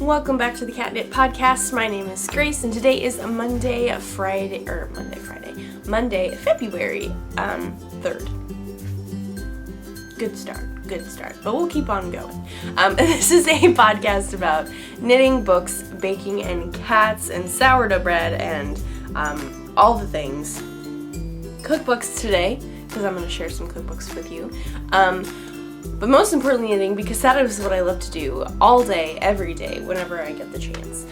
Welcome back to the Cat Knit Podcast. My name is Grace, and today is Monday, February 3rd. Good start, but we'll keep on going. This is a podcast about knitting, books, baking, and cats, and sourdough bread, and all the things. Cookbooks today, because I'm going to share some cookbooks with you. But most importantly, knitting, because that is what I love to do all day, every day, whenever I get the chance.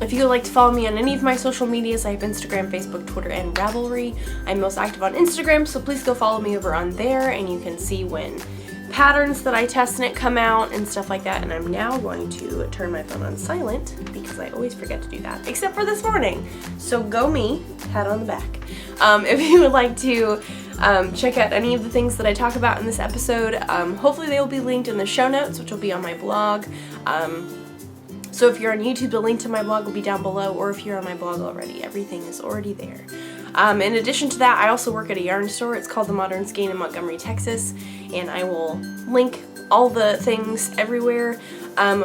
If you would like to follow me on any of my social medias, I have Instagram, Facebook, Twitter, and Ravelry. I'm most active on Instagram, so please go follow me over on there, and you can see when patterns that I test knit come out and stuff like that. And I'm now going to turn my phone on silent, because I always forget to do that, except for this morning. So go me, pat on the back. If you would like to check out any of the things that I talk about in this episode, hopefully they will be linked in the show notes, which will be on my blog. So if you're on YouTube, the link to my blog will be down below, or if you're on my blog already, everything is already there. In addition to that, I also work at a yarn store. It's called The Modern Skein in Montgomery, Texas, and I will link all the things everywhere.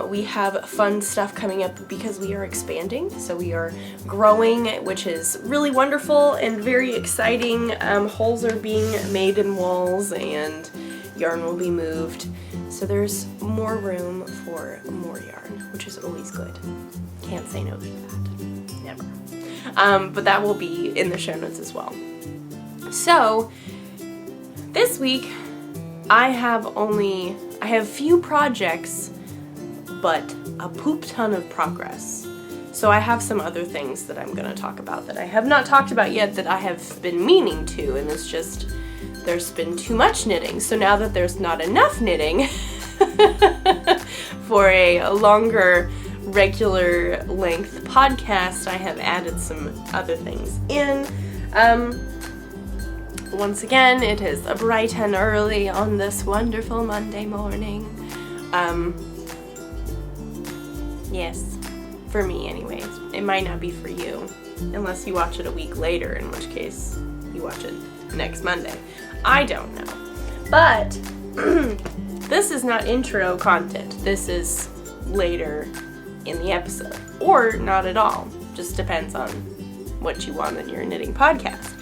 We have fun stuff coming up because we are expanding, so we are growing, which is really wonderful and very exciting. Holes are being made in walls and yarn will be moved, so there's more room for more yarn, which is always good. Can't say no to that. Never. But that will be in the show notes as well. So, this week, I have few projects, but a poop ton of progress. So I have some other things that I'm going to talk about that I have not talked about yet that I have been meaning to, and it's just, there's been too much knitting. So now that there's not enough knitting for a longer, regular length podcast, I have added some other things in. Once again, it is bright and early on this wonderful Monday morning. Yes, for me anyways. It might not be for you, unless you watch it a week later, in which case you watch it next Monday. I don't know. But this is not intro content. This is later in the episode. Or not at all. Just depends on what you want in your knitting podcast.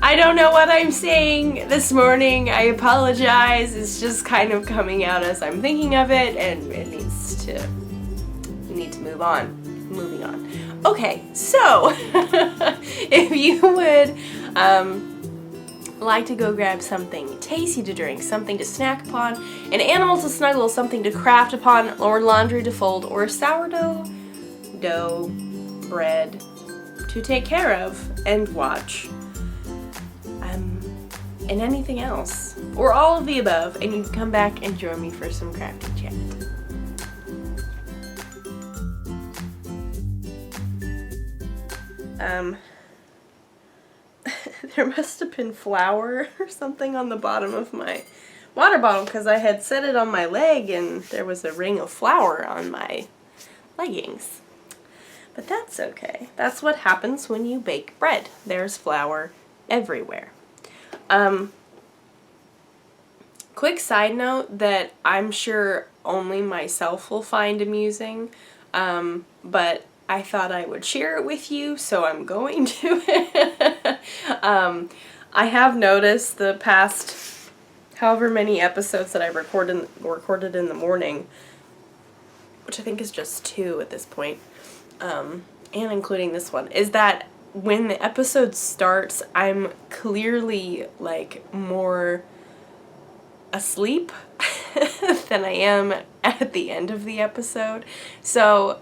I don't know what I'm saying this morning. I apologize. It's just kind of coming out as I'm thinking of it, and we need to move on. Moving on. Okay, so if you would like to go grab something tasty to drink, something to snack upon, an animal to snuggle, something to craft upon, or laundry to fold, or sourdough dough bread to take care of and watch, and anything else, or all of the above, and you can come back and join me for some crafty chat. There must have been flour or something on the bottom of my water bottle, because I had set it on my leg and there was a ring of flour on my leggings. But that's okay. That's what happens when you bake bread. There's flour everywhere. Quick side note that I'm sure only myself will find amusing, but I thought I would share it with you, so I'm going to. I have noticed the past however many episodes that I recorded in the morning, which I think is just 2 at this point, and including this one, is that when the episode starts, I'm clearly, like, more asleep than I am at the end of the episode. So,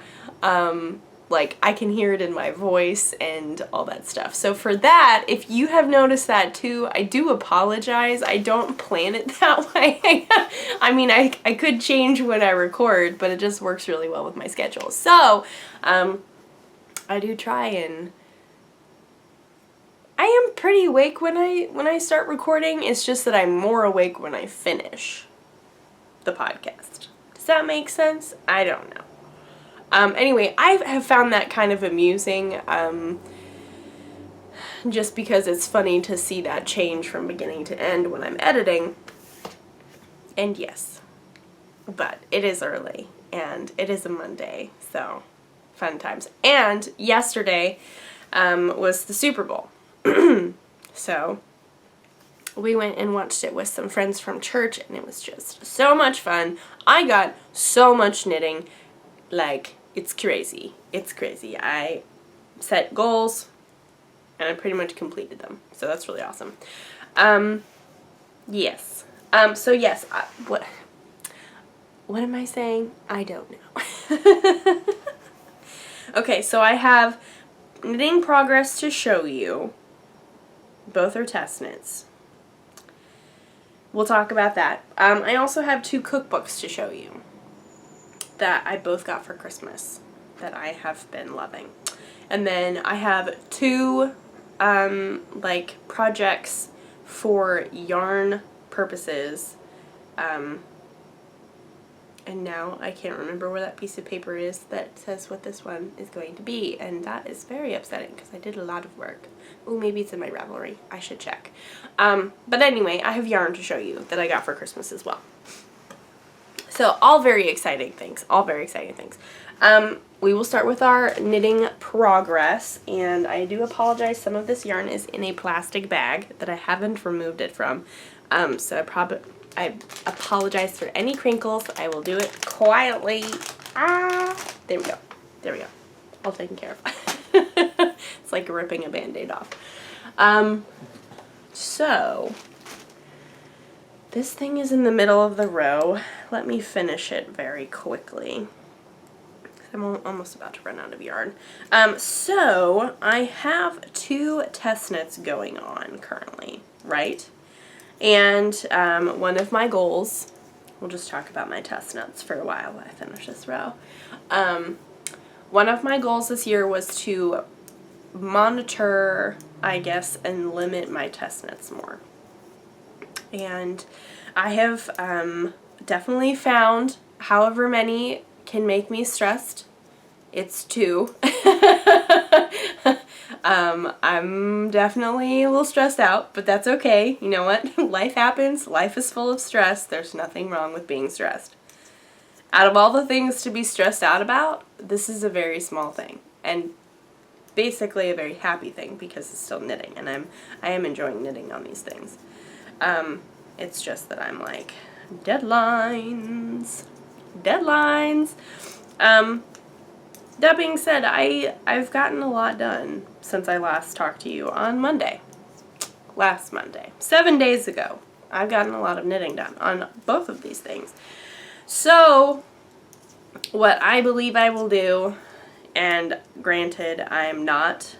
like, I can hear it in my voice and all that stuff. So for that, if you have noticed that too, I do apologize. I don't plan it that way. I mean, I could change when I record, but it just works really well with my schedule. So, I do try, and I am pretty awake when I start recording. It's just that I'm more awake when I finish the podcast. Does that make sense? I don't know. Anyway, I have found that kind of amusing, just because it's funny to see that change from beginning to end when I'm editing. And yes, but it is early, and it is a Monday, so fun times. And yesterday was the Super Bowl. So we went and watched it with some friends from church, and it was just so much fun. I got so much knitting. Like, it's crazy. It's crazy. I set goals, and I pretty much completed them. So that's really awesome. Yes. So yes, what am I saying? I don't know. Okay, so I have knitting progress to show you. Both are test knits. We'll talk about that. I also have 2 cookbooks to show you that I both got for Christmas that I have been loving. And then I have 2 like projects for yarn purposes. And now I can't remember where that piece of paper is that says what this one is going to be, and that is very upsetting because I did a lot of work. Oh, maybe it's in my Ravelry. I should check. But anyway, I have yarn to show you that I got for Christmas as well. So all very exciting things. All very exciting things. We will start with our knitting progress, and I do apologize. Some of this yarn is in a plastic bag that I haven't removed it from. So I apologize for any crinkles. I will do it quietly. There we go. There we go. All taken care of. It's like ripping a Band-Aid off. So this thing is in the middle of the row. Let me finish it very quickly. I'm almost about to run out of yarn. So I have 2 test knits going on currently, right? And one of my goals, we'll just talk about my test knits for a while while I finish this row. One of my goals this year was to monitor, I guess, and limit my test knits more. And I have definitely found however many can make me stressed. It's 2. I'm definitely a little stressed out, but that's okay. You know what? Life happens. Life is full of stress. There's nothing wrong with being stressed. Out of all the things to be stressed out about, this is a very small thing. And basically a very happy thing because it's still knitting, and I am enjoying knitting on these things. It's just that I'm like, deadlines. That being said, I've gotten a lot done since I last talked to you on Monday. Last Monday. 7 days ago. I've gotten a lot of knitting done on both of these things. So, what I believe I will do, and granted, I'm not...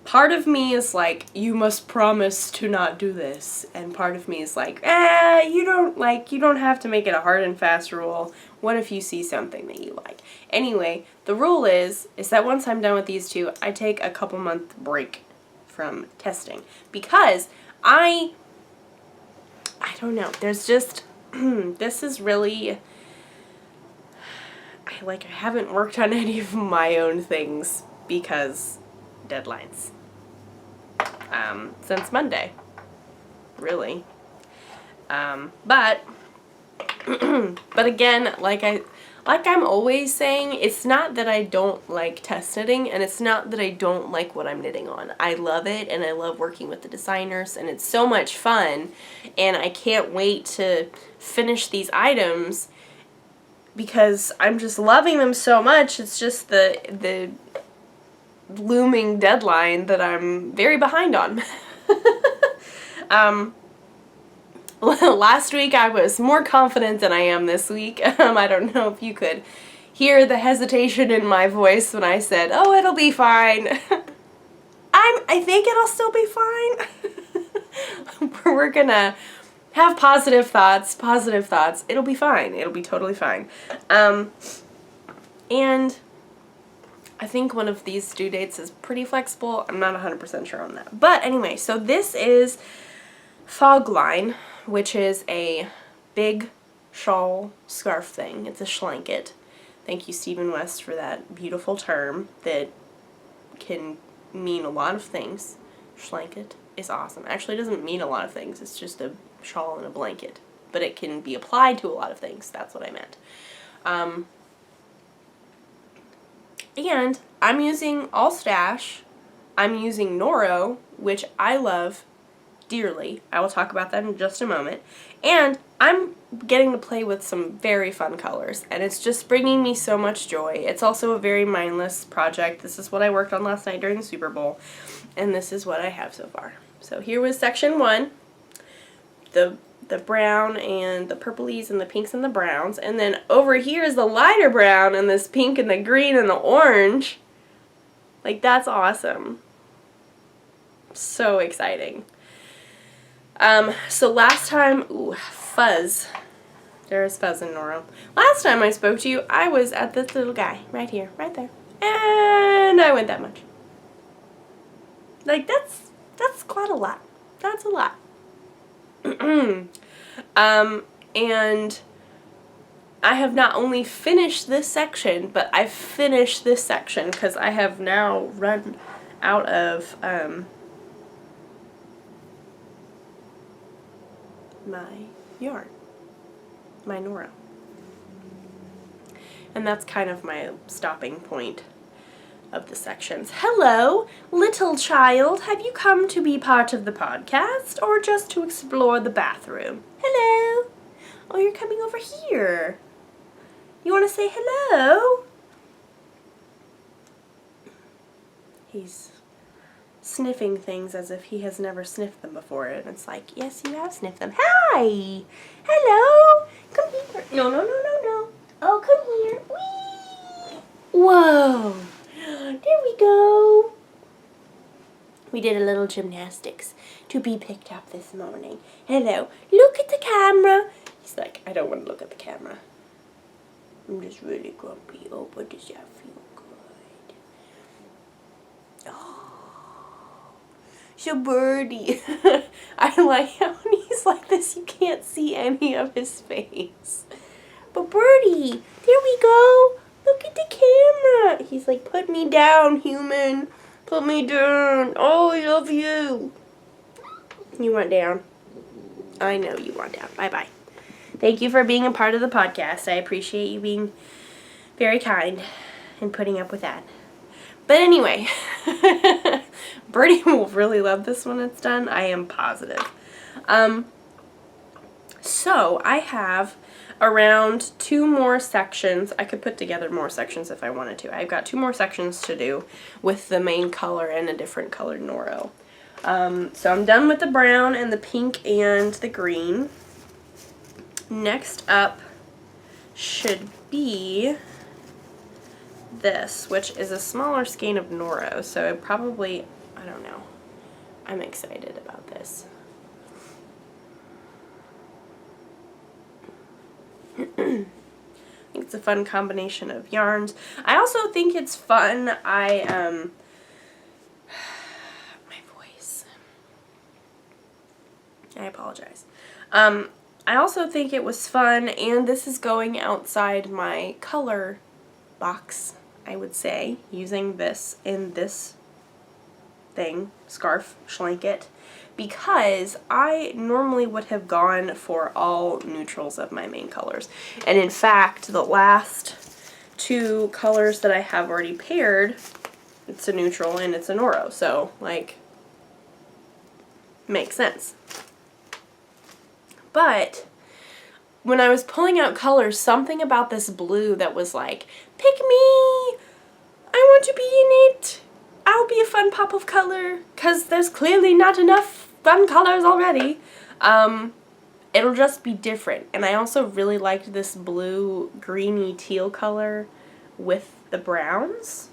Part of me is like, you must promise to not do this. And part of me is like, you don't have to make it a hard and fast rule. What if you see something that you like? Anyway, the rule is that once I'm done with these 2, I take a couple month break from testing. Because I don't know, there's just, this is really, I haven't worked on any of my own things because deadlines. Since Monday, really. But again, like I'm always saying, it's not that I don't like test knitting, and it's not that I don't like what I'm knitting on. I love it, and I love working with the designers, and it's so much fun, and I can't wait to finish these items because I'm just loving them so much. It's just the looming deadline that I'm very behind on. Last week I was more confident than I am this week. I don't know if you could hear the hesitation in my voice when I said, oh, it'll be fine. I think it'll still be fine. We're gonna have positive thoughts. It'll be fine. It'll be totally fine. And I think one of these due dates is pretty flexible. I'm not 100% sure on that. But anyway, so this is Fog Line, which is a big shawl scarf thing. It's a schlanket. Thank you, Stephen West, for that beautiful term that can mean a lot of things. Schlanket is awesome. Actually, it doesn't mean a lot of things. It's just a shawl and a blanket. But it can be applied to a lot of things. That's what I meant. And I'm using All Stash. I'm using Noro, which I love dearly. I will talk about that in just a moment. And I'm getting to play with some very fun colors, and it's just bringing me so much joy. It's also a very mindless project. This is what I worked on last night during the Super Bowl, and this is what I have so far. So here was section 1, the brown and the purplies and the pinks and the browns, and then over here is the lighter brown and this pink and the green and the orange. Like, that's awesome. So exciting. So last time, ooh, fuzz. There's fuzz in Noro. Last time I spoke to you, I was at this little guy right here, right there. And I went that much. Like, that's quite a lot. That's a lot. And I have not only finished this section, but I've finished this section because I have now run out of, my yarn, my Noro. And that's kind of my stopping point of the sections. Hello, little child. Have you come to be part of the podcast or just to explore the bathroom? Hello. Oh, you're coming over here. You want to say hello? He's sniffing things as if he has never sniffed them before, and it's like, yes, you have sniffed them. Hi! Hello! Come here. No, no, no, no, no. Oh, come here. Whee! Whoa! There we go. We did a little gymnastics to be picked up this morning. Hello. Look at the camera. He's like, I don't want to look at the camera. I'm just really grumpy. Oh, but does that feel good? Oh. So Birdie. I like how when he's like this, you can't see any of his face. But Birdie, there we go. Look at the camera. He's like, put me down, human. Put me down. Oh, I love you. You want down? I know you want down. Bye-bye. Thank you for being a part of the podcast. I appreciate you being very kind and putting up with that. But anyway, Birdie will really love this when it's done. I am positive. So I have around 2 more sections. I could put together more sections if I wanted to. I've got 2 more sections to do with the main color and a different colored Noro. So I'm done with the brown and the pink and the green. Next up should be this, which is a smaller skein of Noro, so probably, I don't know. I'm excited about this. I think it's a fun combination of yarns. I also think it's fun, my voice. I apologize. I also think it was fun, and this is going outside my color box, I would say, using this in this thing, scarf, schlanket, because I normally would have gone for all neutrals of my main colors. And in fact, the last 2 colors that I have already paired, it's a neutral and it's a Noro, so, like, makes sense. But when I was pulling out colors, something about this blue that was like, pick me! I want to be in it! I'll be a fun pop of color, because there's clearly not enough fun colors already. It'll just be different. And I also really liked this blue, greeny teal color with the browns.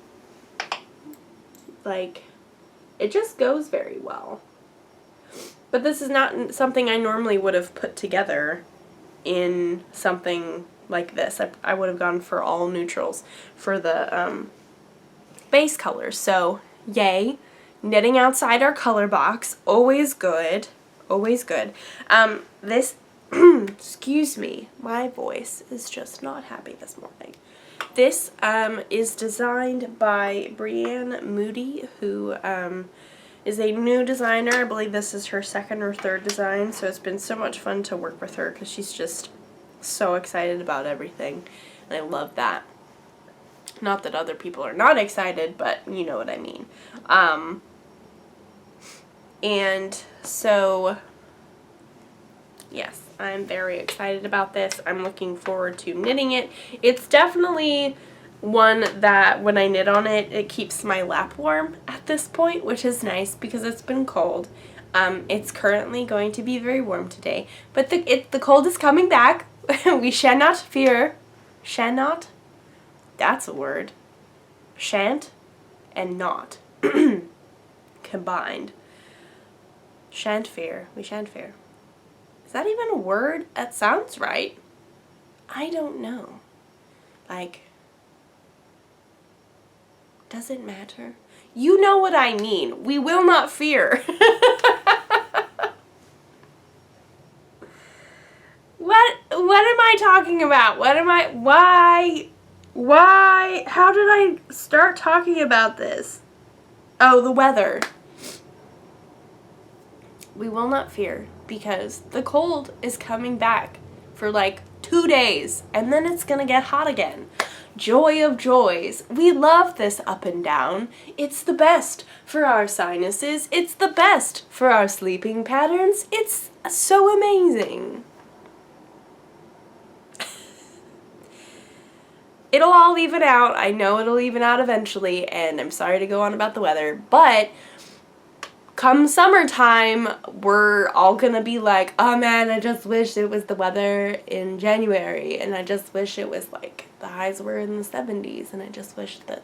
Like, it just goes very well. But this is not something I normally would have put together in something like this. I would have gone for all neutrals for the base colors. So, yay. Knitting outside our color box. Always good. Always good. This, excuse me, my voice is just not happy this morning. This is designed by Brianne Moody, who is a new designer. I believe this is her second or third design, so it's been so much fun to work with her because she's just so excited about everything, and I love that. Not that other people are not excited, but you know what I mean. And so, yes, I'm very excited about this. I'm looking forward to knitting it. It's definitely one that when I knit on it, it keeps my lap warm at this point, which is nice because it's been cold. It's currently going to be very warm today, but the cold is coming back. We shall not fear. Shall not? That's a word. Shan't and not combined. Shan't fear. We shan't fear. Is that even a word? That sounds right. I don't know. Like, does it matter? You know what I mean. We will not fear. What am I talking about? Why? How did I start talking about this? Oh, the weather. We will not fear because the cold is coming back for like 2 days and then it's gonna get hot again. Joy of joys. We love this up and down. It's the best for our sinuses. It's the best for our sleeping patterns. It's so amazing. It'll all even out. I know it'll even out eventually, and I'm sorry to go on about the weather, but come summertime, we're all gonna be like, oh man, I just wish it was the weather in January, and I just wish it was like the highs were in the 70s, and I just wish that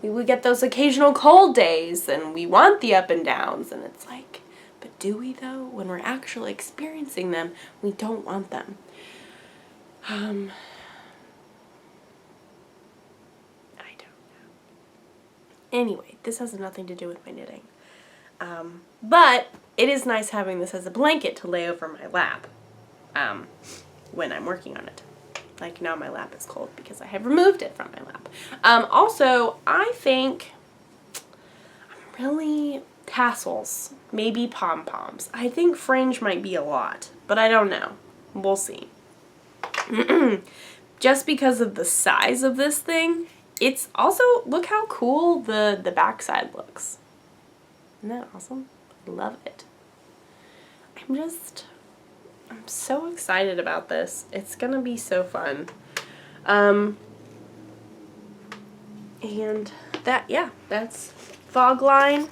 we would get those occasional cold days, and we want the up and downs, and it's like, but do we though? When we're actually experiencing them, we don't want them. Anyway, this has nothing to do with my knitting. But it is nice having this as a blanket to lay over my lap when I'm working on it. Like now my lap is cold because I have removed it from my lap. Also, I think really tassels, maybe pom-poms. I think fringe might be a lot, but I don't know. We'll see. Just because of the size of this thing, it's also, look how cool the backside looks. Isn't that awesome? I love it. I'm so excited about this. It's gonna be so fun. And that's Fog Line.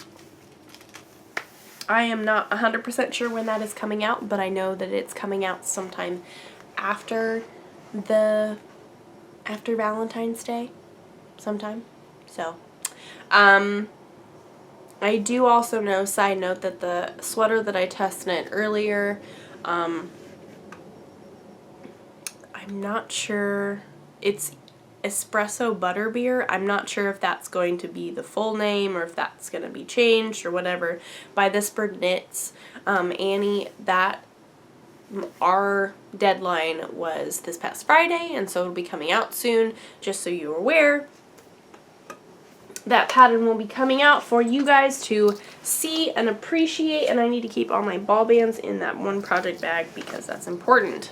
I am not 100% sure when that is coming out, but I know that it's coming out sometime after Valentine's Day. Sometime. So, I do also know, side note, that the sweater that I test knit earlier, I'm not sure, it's Espresso Butterbeer. I'm not sure if that's going to be the full name or if that's going to be changed or whatever. By This Bird Knits, Annie, that our deadline was this past Friday, and so it'll be coming out soon, just so you're aware. That pattern will be coming out for you guys to see and appreciate, and I need to keep all my ball bands in that one project bag because that's important.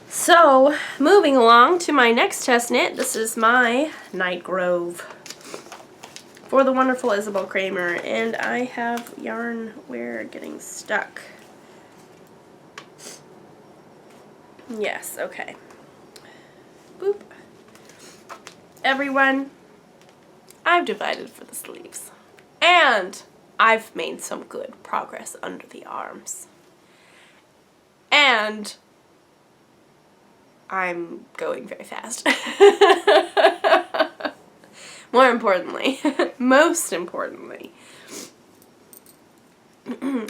So, moving along to my next test knit, this is my Night Grove for the wonderful Isabel Kramer, and I have yarn where getting stuck. Yes, okay. Boop. Everyone, I've divided for the sleeves, and I've made some good progress under the arms, and I'm going very fast. More importantly, most importantly.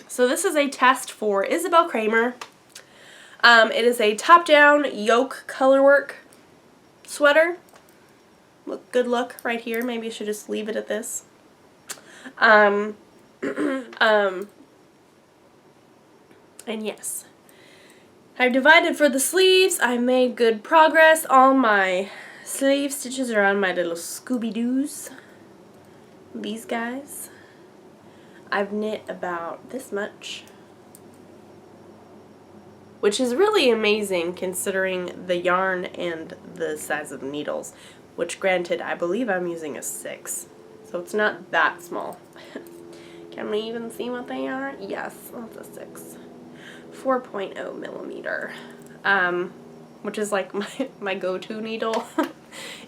So this is a test for Isabel Kramer. It is a top-down yoke colorwork sweater. Good look right here. Maybe I should just leave it at this. And yes, I've divided for the sleeves. I made good progress. All my sleeve stitches are on my little Scooby-Doos. These guys. I've knit about this much, which is really amazing considering the yarn and the size of the needles, which granted, I believe I'm using a 6, so it's not that small. Can we even see what they are? Yes, that's a 6. 4.0 millimeter, which is like my go-to needle.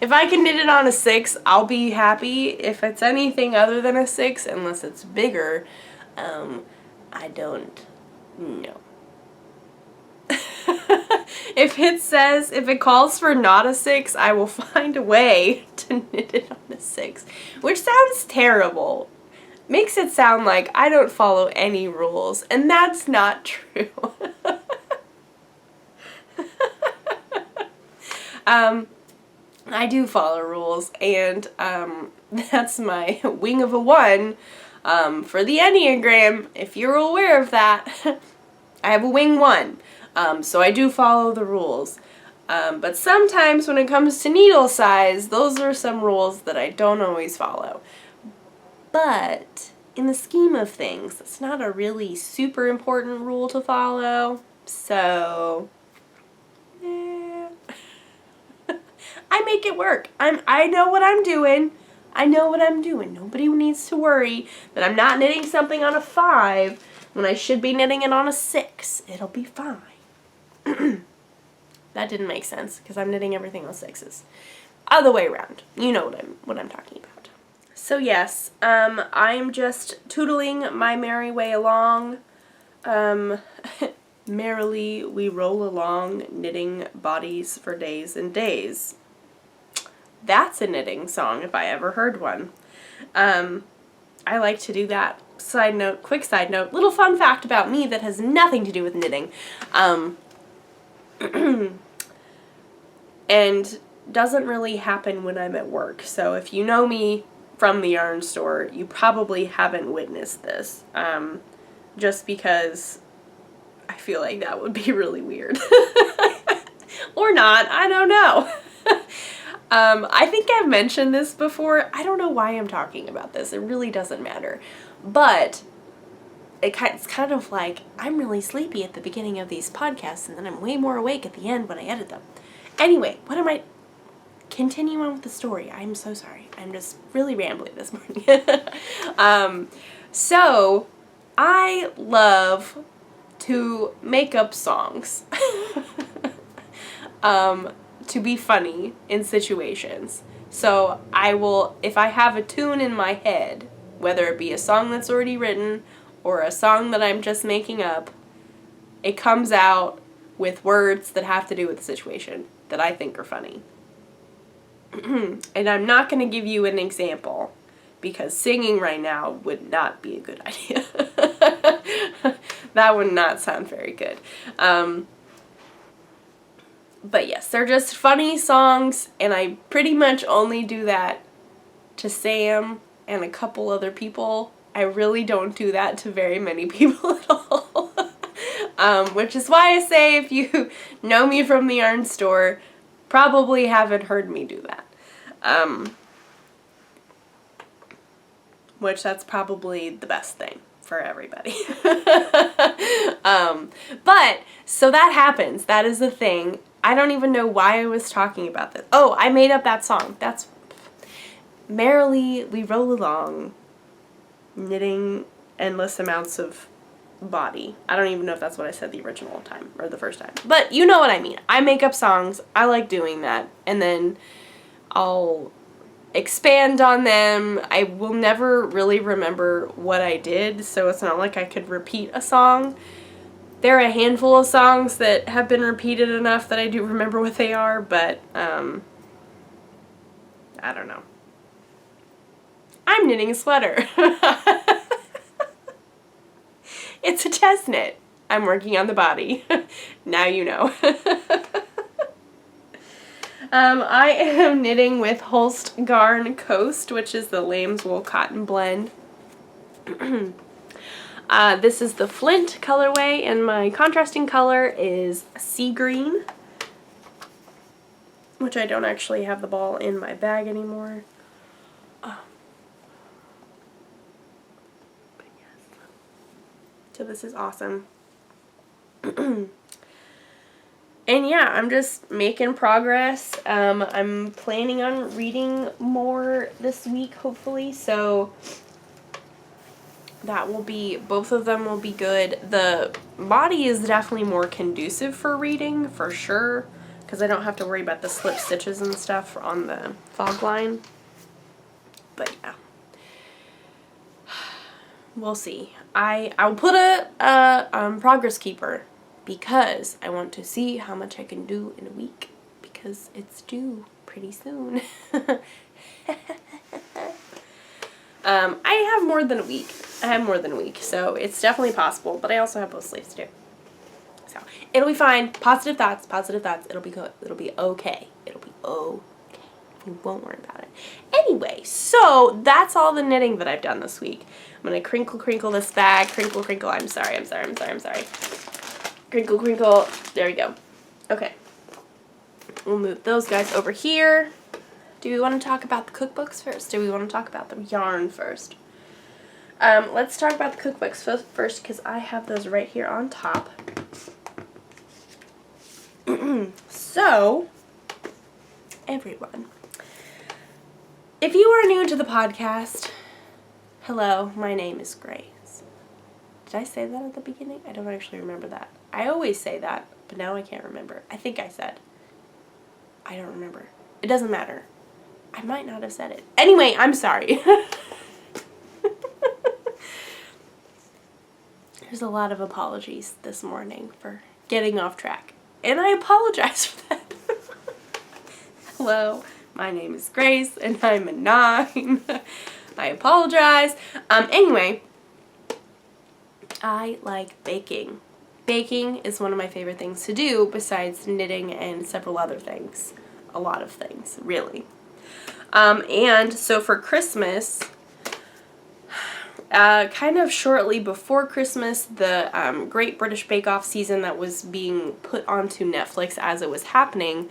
If I can knit it on a 6, I'll be happy. If it's anything other than a 6, unless it's bigger, I don't know. If it calls for not a 6, I will find a way to knit it on a 6, which sounds terrible. Makes it sound like I don't follow any rules, and that's not true. I do follow rules, and that's my wing of a 1 for the Enneagram. If you're aware of that, I have a wing 1, so I do follow the rules. But sometimes when it comes to needle size, those are some rules that I don't always follow. But in the scheme of things, it's not a really super important rule to follow, so I make it work. I know what I'm doing. I know what I'm doing. Nobody needs to worry that I'm not knitting something on a 5 when I should be knitting it on a 6. It'll be fine. That didn't make sense because I'm knitting everything on 6s. Other way around. You know what I'm talking about. So yes, I'm just tootling my merry way along. Merrily we roll along, knitting bodies for days and days. That's a knitting song if I ever heard one. I like to do that. Side note, quick side note, little fun fact about me that has nothing to do with knitting. And doesn't really happen when I'm at work. So if you know me from the yarn store, you probably haven't witnessed this. Just because I feel like that would be really weird. Or not, I don't know. I think I've mentioned this before. I don't know why I'm talking about this. It really doesn't matter. But it's kind of like I'm really sleepy at the beginning of these podcasts and then I'm way more awake at the end when I edit them. Anyway, continue on with the story. I'm so sorry. I'm just really rambling this morning. So I love to make up songs to be funny in situations. So I will, if I have a tune in my head, whether it be a song that's already written or a song that I'm just making up, it comes out with words that have to do with the situation that I think are funny. And I'm not going to give you an example because singing right now would not be a good idea. That would not sound very good. But yes, they're just funny songs, and I pretty much only do that to Sam and a couple other people. I really don't do that to very many people at all. Which is why I say if you know me from the yarn store, probably haven't heard me do that. Which that's probably the best thing for everybody. But, so that happens. That is the thing. I don't even know why I was talking about this. Oh, I made up that song. That's Merrily We Roll Along, knitting endless amounts of body. I don't even know if that's what I said the original time, or the first time. But you know what I mean. I make up songs. I like doing that. And then I'll expand on them. I will never really remember what I did, so it's not like I could repeat a song. There are a handful of songs that have been repeated enough that I do remember what they are, but I don't know. I'm knitting a sweater. It's a chest knit. I'm working on the body. Now you know. I am knitting with Holst Garn Coast, which is the lamb's wool cotton blend. This is the Flint colorway, and my contrasting color is sea green, which I don't actually have the ball in my bag anymore. But yes. So this is awesome. And yeah, I'm just making progress. I'm planning on reading more this week, hopefully, so that will be, both of them will be good. The body is definitely more conducive for reading, for sure, because I don't have to worry about the slip stitches and stuff on the fog line. But yeah, we'll see. I'll put a progress keeper, because I want to see how much I can do in a week, because it's due pretty soon. I have more than a week. So it's definitely possible, but I also have both sleeves to do. So it'll be fine. Positive thoughts. It'll be good. It'll be okay. You won't worry about it. Anyway, so that's all the knitting that I've done this week. I'm gonna crinkle this bag. Crinkle. I'm sorry. Crinkle. There we go. Okay. We'll move those guys over here. Do we want to talk about the cookbooks first? Do we want to talk about the yarn first? Let's talk about the cookbooks first, because I have those right here on top. So, everyone, if you are new to the podcast, hello, my name is Grace. Did I say that at the beginning? I don't actually remember that. I always say that, but now I can't remember. I think I said. I don't remember. It doesn't matter. I might not have said it. Anyway, I'm sorry. There's a lot of apologies this morning for getting off track. And I apologize for that. Hello, my name is Grace, and I'm a 9. I apologize. Anyway, I like baking. Baking is one of my favorite things to do, besides knitting and several other things. A lot of things, really. And so for Christmas, kind of shortly before Christmas, the Great British Bake Off season that was being put onto Netflix as it was happening,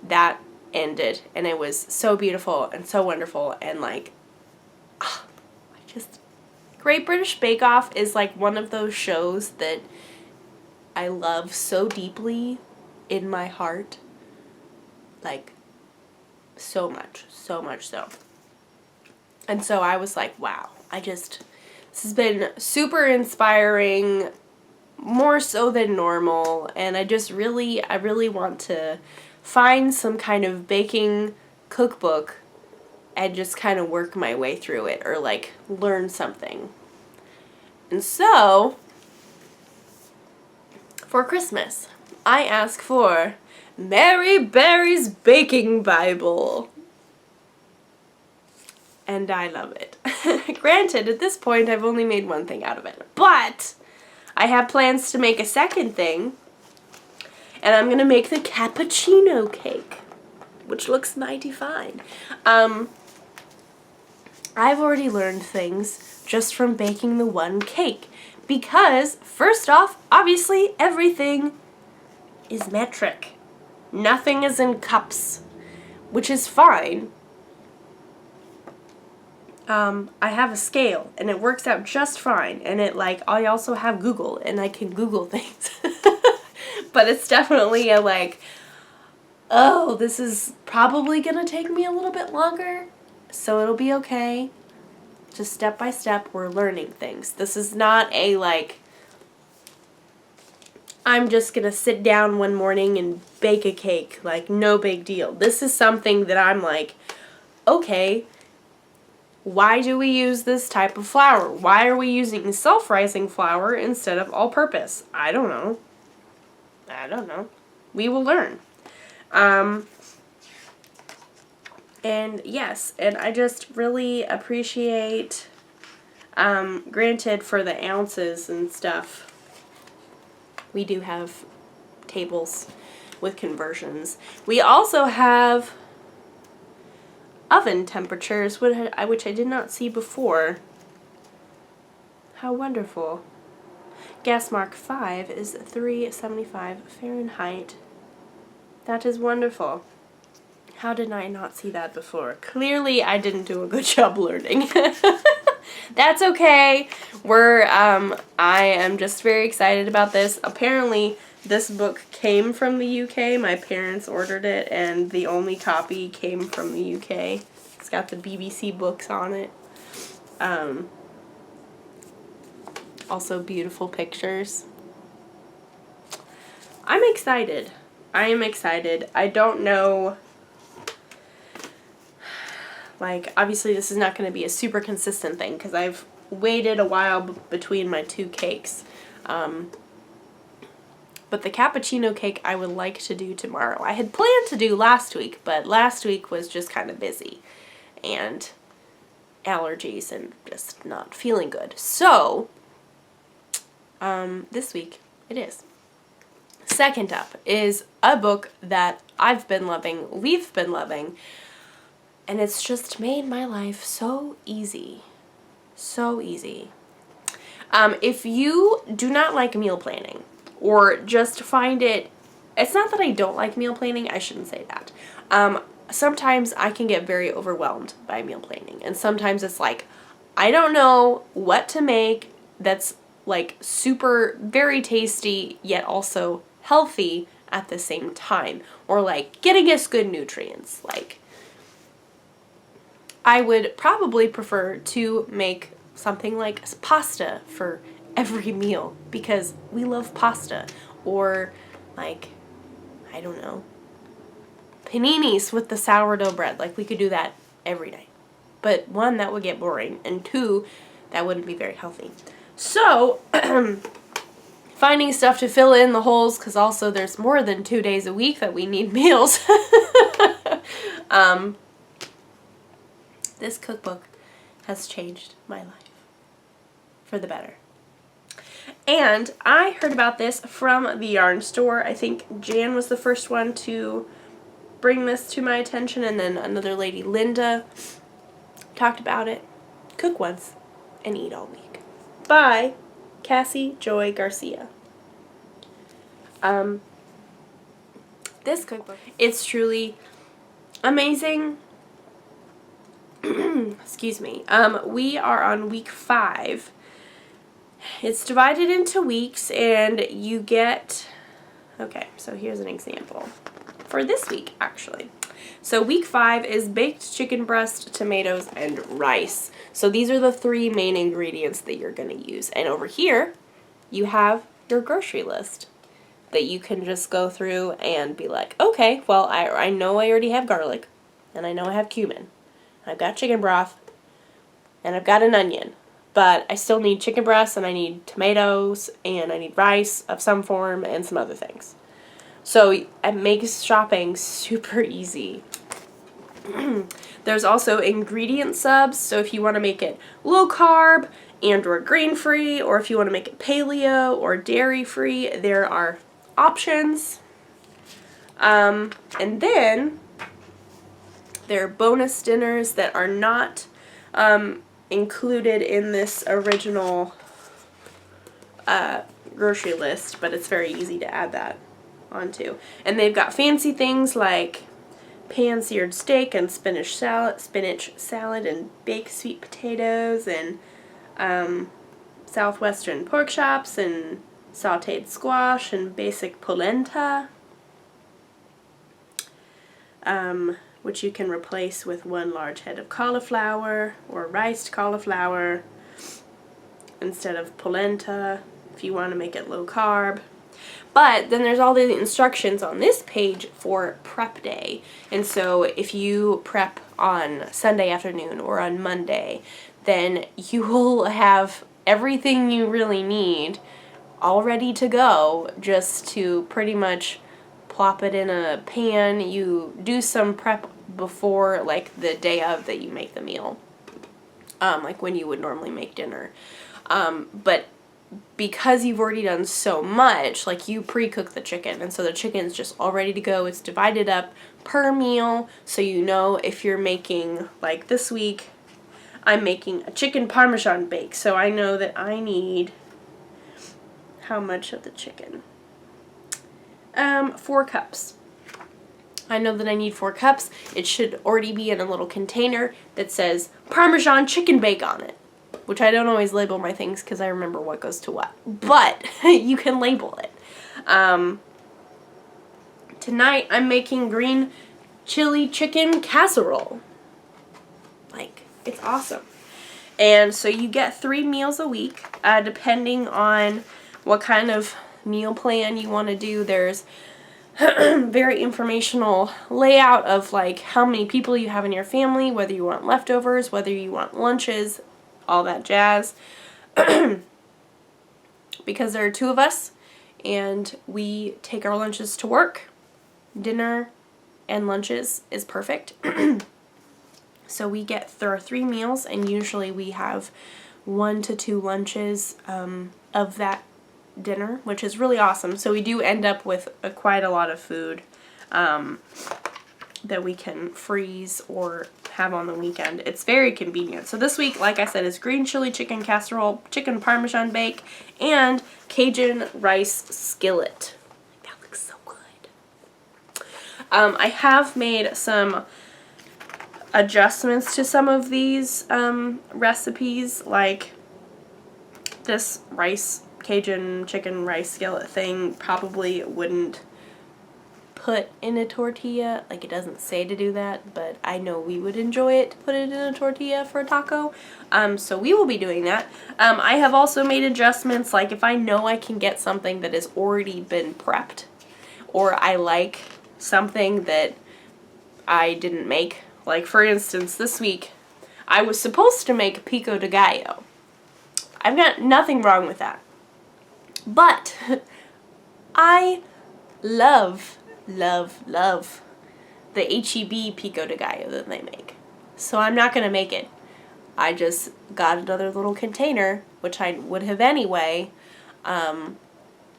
that ended. And it was so beautiful and so wonderful, and like, Great British Bake Off is like one of those shows that I love so deeply in my heart. Like, so much so. And so I was like, wow, this has been super inspiring, more so than normal, and I really want to find some kind of baking cookbook and just kind of work my way through it, or like learn something. And so for Christmas, I asked for Mary Berry's Baking Bible. And I love it. Granted, at this point, I've only made one thing out of it. But I have plans to make a second thing. And I'm going to make the cappuccino cake, which looks mighty fine. I've already learned things just from baking the one cake. Because, first off, obviously, everything is metric. Nothing is in cups, which is fine. I have a scale, and it works out just fine, and I also have Google, and I can Google things. But it's definitely a oh, this is probably gonna take me a little bit longer, so it'll be okay. Just step by step, we're learning things. This is not a I'm just gonna sit down one morning and bake a cake, no big deal. This is something that I'm okay, why do we use this type of flour? Why are we using self-rising flour instead of all-purpose? I don't know. We will learn. And yes, and I just really appreciate, granted for the ounces and stuff, we do have tables with conversions. We also have oven temperatures, which I did not see before. How wonderful. Gas mark 5 is 375 Fahrenheit. That is wonderful. How did I not see that before? Clearly I didn't do a good job learning. That's okay. I am just very excited about this. Apparently, this book came from the UK. My parents ordered it, and the only copy came from the UK. It's got the BBC books on it. Also beautiful pictures. I'm excited. I am excited. I don't know, like, obviously this is not going to be a super consistent thing because I've waited a while between my two cakes. But the cappuccino cake I would like to do tomorrow. I had planned to do last week, but last week was just kind of busy. And allergies and just not feeling good. So, this week it is. Second up is a book that I've been loving, we've been loving, and it's just made my life so easy. So easy. If you do not like meal planning, or just find it's not that I don't like meal planning, I shouldn't say that. Sometimes I can get very overwhelmed by meal planning, and sometimes it's like, I don't know what to make that's like super, very tasty, yet also healthy at the same time, or like getting us good nutrients. Like, I would probably prefer to make something like pasta for every meal because we love pasta, or like, I don't know, paninis with the sourdough bread. Like, we could do that every day. But one, that would get boring, and two, that wouldn't be very healthy. So, finding stuff to fill in the holes, because also there's more than 2 days a week that we need meals. This cookbook has changed my life for the better. And I heard about this from the yarn store. I think Jan was the first one to bring this to my attention, and then another lady, Linda, talked about it. Cook Once and Eat All Week by Cassie Joy Garcia. This cookbook, it's truly amazing. Excuse me. We are on week 5. It's divided into weeks, and you get, okay, so here's an example for this week, actually. So week 5 is baked chicken breast, tomatoes, and rice. So these are the 3 main ingredients that you're going to use. And over here, you have your grocery list that you can just go through and be like, okay, well, I know I already have garlic, and I know I have cumin. I've got chicken broth, and I've got an onion. But I still need chicken breast, and I need tomatoes, and I need rice of some form, and some other things. So it makes shopping super easy. There's also ingredient subs, so if you want to make it low carb and or grain free, or if you want to make it paleo or dairy free, there are options. And then there are bonus dinners that are not included in this original grocery list, but it's very easy to add that onto. And they've got fancy things like pan-seared steak and spinach salad and baked sweet potatoes and southwestern pork chops and sauteed squash and basic polenta, which you can replace with 1 large head of cauliflower or riced cauliflower instead of polenta if you want to make it low carb. But then there's all the instructions on this page for prep day. And so if you prep on Sunday afternoon or on Monday, then you will have everything you really need all ready to go, just to pretty much plop it in a pan. You do some prep before, like the day of that you make the meal, like when you would normally make dinner. But because you've already done so much, like you pre-cook the chicken, and so the chicken's just all ready to go. It's divided up per meal, so you know if you're making, like this week, I'm making a chicken parmesan bake, so I know that I need how much of the chicken? 4 cups. I know that I need 4 cups. It should already be in a little container that says Parmesan chicken bake on it. which I don't always label my things because I remember what goes to what, but you can label it. Tonight I'm making green chili chicken casserole. Like, it's awesome. And so you get 3 meals a week, depending on what kind of meal plan you want to do. There's very informational layout of like how many people you have in your family, whether you want leftovers, whether you want lunches, all that jazz. Because there are 2 of us and we take our lunches to work. Dinner and lunches is perfect. So we get 3 meals, and usually we have 1 to 2 lunches of that dinner, which is really awesome. So we do end up with quite a lot of food that we can freeze or have on the weekend. It's very convenient. So this week, like I said, is green chili chicken casserole, chicken parmesan bake, and Cajun rice skillet. That looks so good. I have made some adjustments to some of these recipes, like this Cajun chicken rice skillet thing probably wouldn't put in a tortilla. Like, it doesn't say to do that, but I know we would enjoy it to put it in a tortilla for a taco. So we will be doing that. I have also made adjustments, like if I know I can get something that has already been prepped, or I like something that I didn't make. Like, for instance, this week I was supposed to make pico de gallo. I've got nothing wrong with that. But I love the H-E-B pico de gallo that they make. So I'm not going to make it. I just got another little container, which I would have anyway,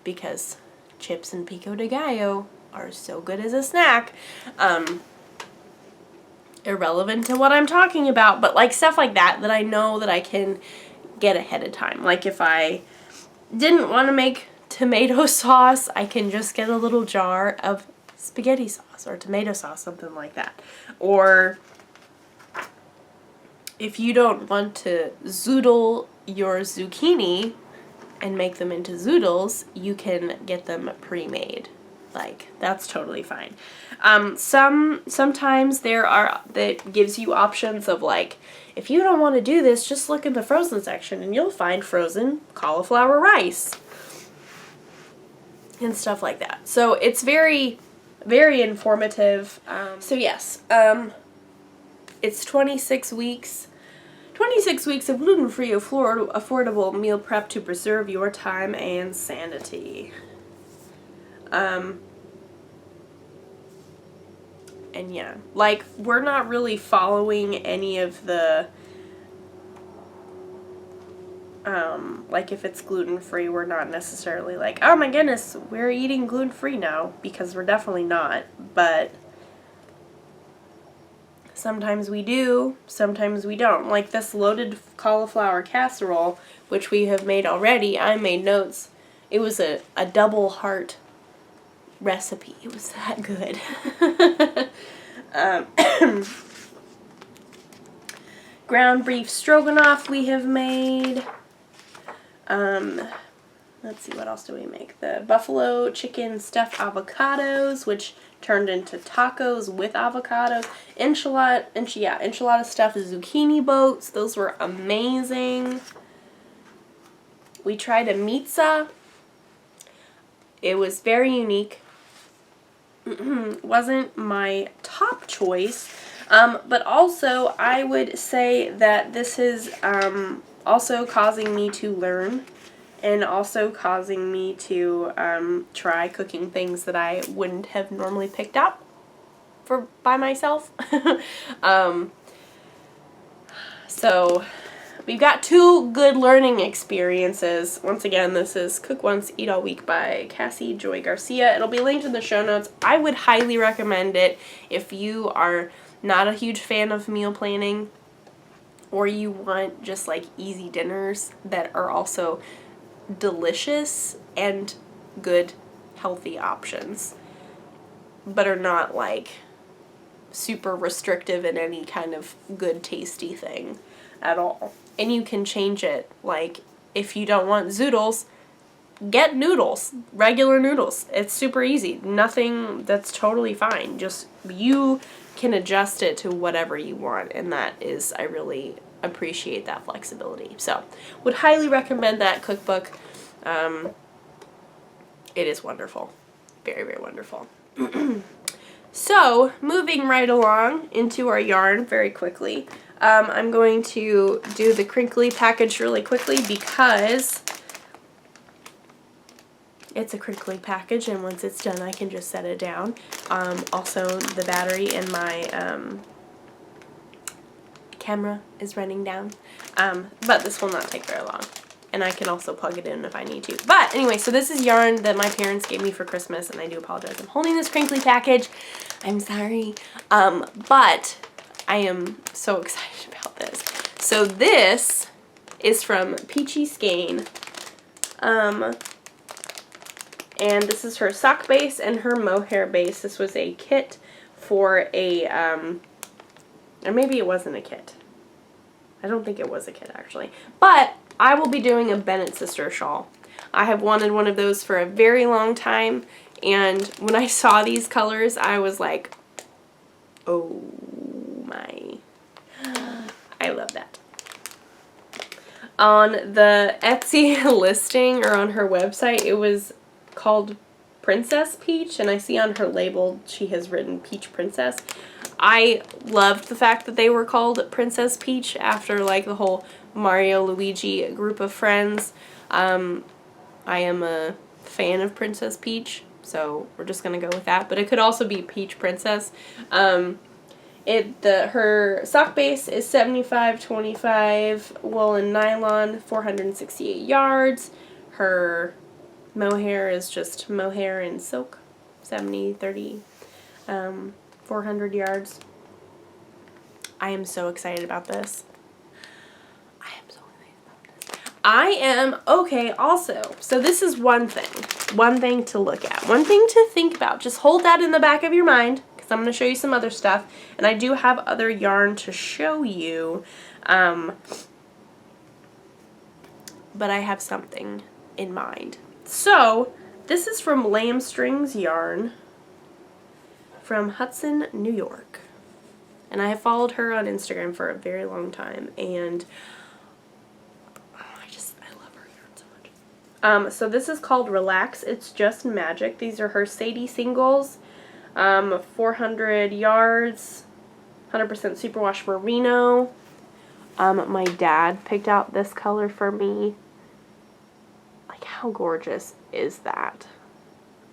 because chips and pico de gallo are so good as a snack. Irrelevant to what I'm talking about, but like stuff like that I know that I can get ahead of time. Like if I didn't want to make tomato sauce, I can just get a little jar of spaghetti sauce or tomato sauce, something like that. Or if you don't want to zoodle your zucchini and make them into zoodles, you can get them pre-made. Like, that's totally fine. Sometimes that gives you options of like, if you don't want to do this, just look in the frozen section and you'll find frozen cauliflower rice and stuff like that. So it's very, very informative. So yes, it's 26 weeks. 26 weeks of gluten-free, affordable meal prep to preserve your time and sanity. And yeah, like, we're not really following any of the, like, if it's gluten-free, we're not necessarily like, oh my goodness, we're eating gluten-free now, because we're definitely not, but sometimes we do, sometimes we don't. Like this loaded cauliflower casserole, which we have made already, I made notes. It was a double heart recipe. It was that good. Ground beef stroganoff we have made. Let's see, what else do we make? The buffalo chicken stuffed avocados, which turned into tacos with avocados. Enchilada stuffed zucchini boats. Those were amazing. We tried a pizza. It was very unique. Wasn't my top choice, but also I would say that this is also causing me to learn and also causing me to try cooking things that I wouldn't have normally picked up by myself. So we've got 2 good learning experiences. Once again, this is Cook Once, Eat All Week by Cassie Joy Garcia. It'll be linked in the show notes. I would highly recommend it if you are not a huge fan of meal planning, or you want just like easy dinners that are also delicious and good, healthy options, but are not like super restrictive in any kind of good, tasty thing. at all. And you can change it, like, if you don't want zoodles, get noodles, regular noodles. It's super easy. Nothing, that's totally fine. Just you can adjust it to whatever you want, and that is, I really appreciate that flexibility. So, would highly recommend that cookbook. It is wonderful. Very, very wonderful. So, moving right along into our yarn very quickly. I'm going to do the crinkly package really quickly because it's a crinkly package, and once it's done I can just set it down. Also, the battery in my camera is running down, but this will not take very long, and I can also plug it in if I need to. But anyway, so this is yarn that my parents gave me for Christmas, and I do apologize. I'm holding this crinkly package. I'm sorry, but I am so excited about this. So this is from Peachy Skein, and this is her sock base and her mohair base. This was a kit for a, or maybe it wasn't a kit. I don't think it was a kit, actually. But I will be doing a Bennett Sister shawl. I have wanted one of those for a very long time, and when I saw these colors, I was like, oh my. I love that. On the Etsy listing, or on her website, it was called Princess Peach, and I see on her label she has written Peach Princess. I loved the fact that they were called Princess Peach after, like, the whole Mario Luigi group of friends. I am a fan of Princess Peach, so we're just gonna go with that. But it could also be Peach Princess. Her sock base is 75/25 wool and nylon, 468 yards. Her mohair is just mohair and silk, 70/30, 400 yards. I am so excited about this. Okay, also, so this is one thing to look at, one thing to think about. Just hold that in the back of your mind, because I'm going to show you some other stuff, and I do have other yarn to show you, but I have something in mind. So, this is from Lamb Strings Yarn from Hudson, New York, and I have followed her on Instagram for a very long time, and so this is called Relax, It's Just Magic. These are her Sadie singles, 400 yards, 100% superwash merino. My dad picked out this color for me. Like, how gorgeous is that?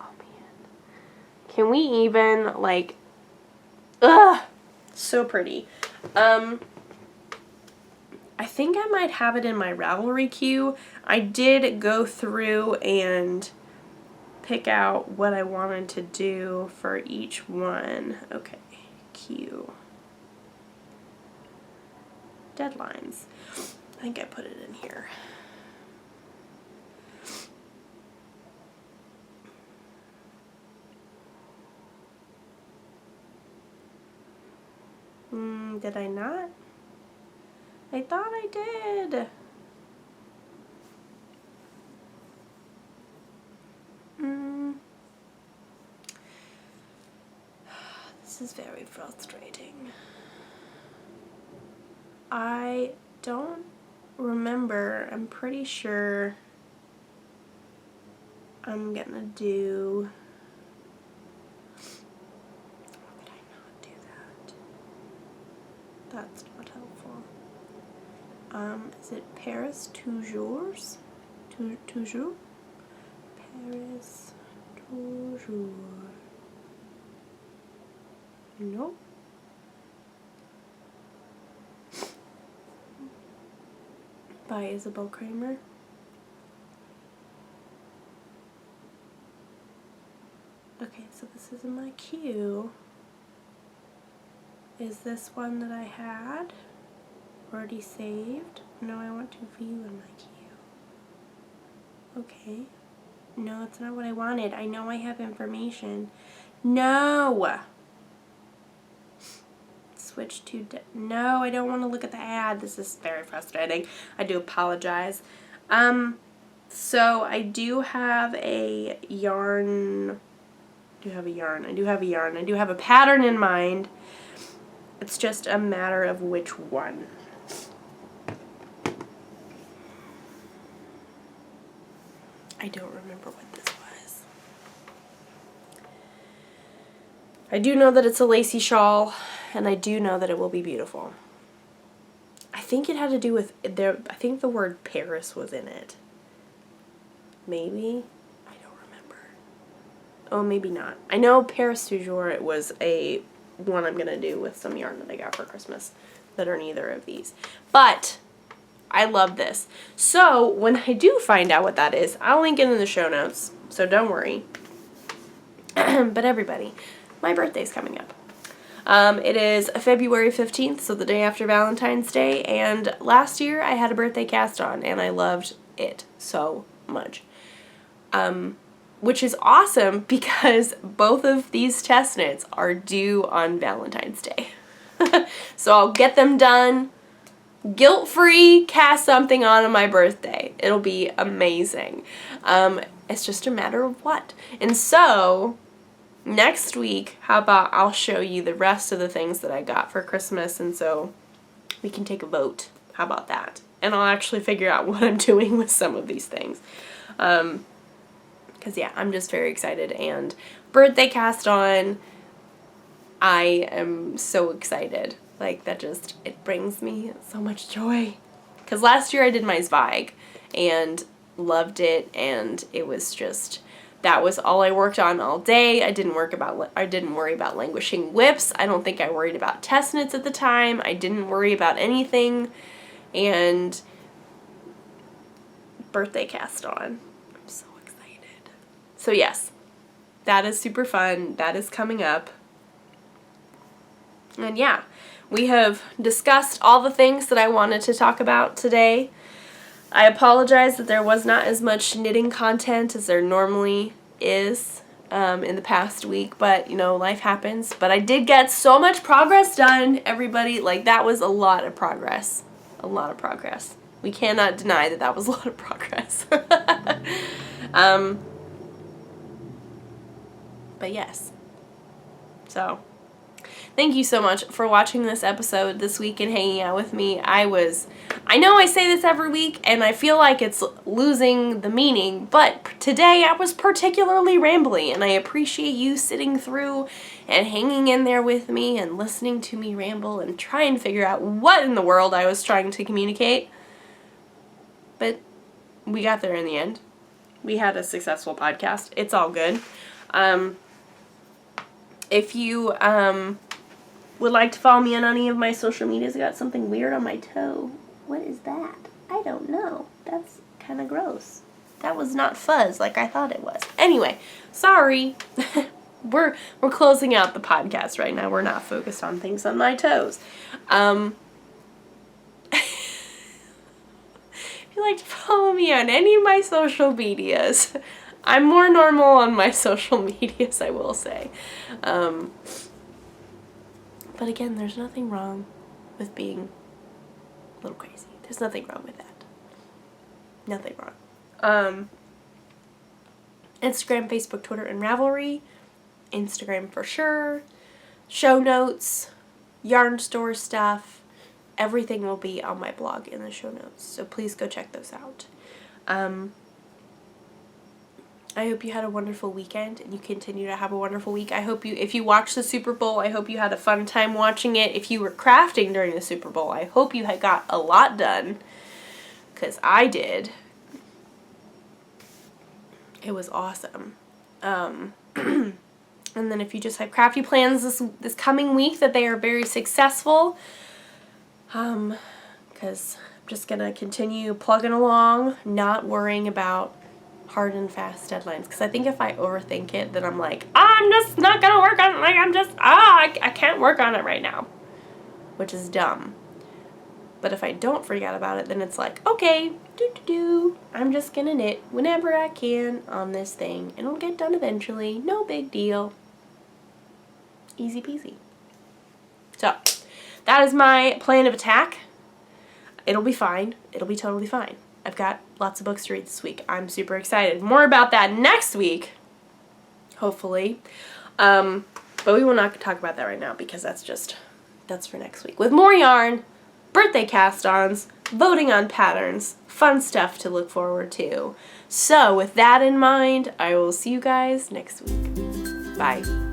Oh man. Can we even, like, ugh, so pretty. I think I might have it in my Ravelry queue. I did go through and pick out what I wanted to do for each one. Okay, queue. Deadlines. I think I put it in here. Did I not? I thought I did. This is very frustrating. I don't remember. I'm pretty sure I'm gonna do... How could I not do that? That's not helpful. Is it Paris Toujours? Toujours? Paris Toujours. Nope. By Isabel Kramer. Okay, so this is in my queue. Is this one that I had already saved? No, I want to view in my queue. Okay. No, it's not what I wanted. I know I have information. No! This is switch to, no, I don't want to look at the ad. This is very frustrating. I do apologize. So I do have a yarn, I do have a pattern in mind. It's just a matter of which one. I don't remember what this was. I do know that it's a lacy shawl, and I do know that it will be beautiful. I think it had to do with, I think the word Paris was in it. Maybe? I don't remember. Oh, maybe not. I know Paris Toujours, it was a one I'm going to do with some yarn that I got for Christmas that are neither of these. But I love this. So when I do find out what that is, I'll link it in the show notes, so don't worry. But everybody, my birthday's coming up. It is February 15th, so the day after Valentine's Day, and last year I had a birthday cast on, and I loved it so much. Which is awesome because both of these test knits are due on Valentine's Day. So I'll get them done, guilt-free, cast something on my birthday. It'll be amazing. It's just a matter of what. And so next week, how about I'll show you the rest of the things that I got for Christmas, and so we can take a vote. How about that? And I'll actually figure out what I'm doing with some of these things. Because yeah, I'm just very excited, and birthday cast on, I am so excited. Like, that just, it brings me so much joy. Because last year I did my Zweig and loved it, and it was just, that was all I worked on all day. I didn't worry about languishing whips. I don't think I worried about test knits at the time. I didn't worry about anything, and birthday cast on. I'm so excited. So yes, that is super fun. That is coming up. And yeah, we have discussed all the things that I wanted to talk about today. I apologize that there was not as much knitting content as there normally is in the past week, but you know, life happens. But I did get so much progress done, everybody. Like, that was a lot of progress. A lot of progress. We cannot deny that that was a lot of progress. But yes. So, thank you so much for watching this episode this week and hanging out with me. I know I say this every week and I feel like it's losing the meaning, but today I was particularly rambly, and I appreciate you sitting through and hanging in there with me and listening to me ramble and try and figure out what in the world I was trying to communicate. But we got there in the end. We had a successful podcast. It's all good. If you would like to follow me on any of my social medias, I got something weird on my toe. What is that? I don't know. That's kind of gross. That was not fuzz like I thought it was. Anyway, sorry. We're closing out the podcast right now. We're not focused on things on my toes. If you'd like to follow me on any of my social medias, I'm more normal on my social medias, I will say. But again, there's nothing wrong with being a little crazy. There's nothing wrong with that. Nothing wrong. Instagram, Facebook, Twitter, and Ravelry. Instagram for sure. Show notes, yarn store stuff. Everything will be on my blog in the show notes. So please go check those out. I hope you had a wonderful weekend and you continue to have a wonderful week. I hope if you watched the Super Bowl, I hope you had a fun time watching it. If you were crafting during the Super Bowl, I hope you had got a lot done, because I did. It was awesome. And then if you just have crafty plans this coming week, that they are very successful, because I'm just going to continue plugging along, not worrying about hard and fast deadlines, because I think if I overthink it, then I'm like, I'm just not gonna work on it, like I can't work on it right now, which is dumb. But if I don't forget about it, then it's like, okay, I'm just gonna knit whenever I can on this thing, and it'll get done eventually, no big deal, easy peasy. So that is my plan of attack. It'll be fine. It'll be totally fine. I've got lots of books to read this week. I'm super excited. More about that next week, hopefully. But we will not talk about that right now because that's for next week. With more yarn, birthday cast-ons, voting on patterns, fun stuff to look forward to. So with that in mind, I will see you guys next week. Bye.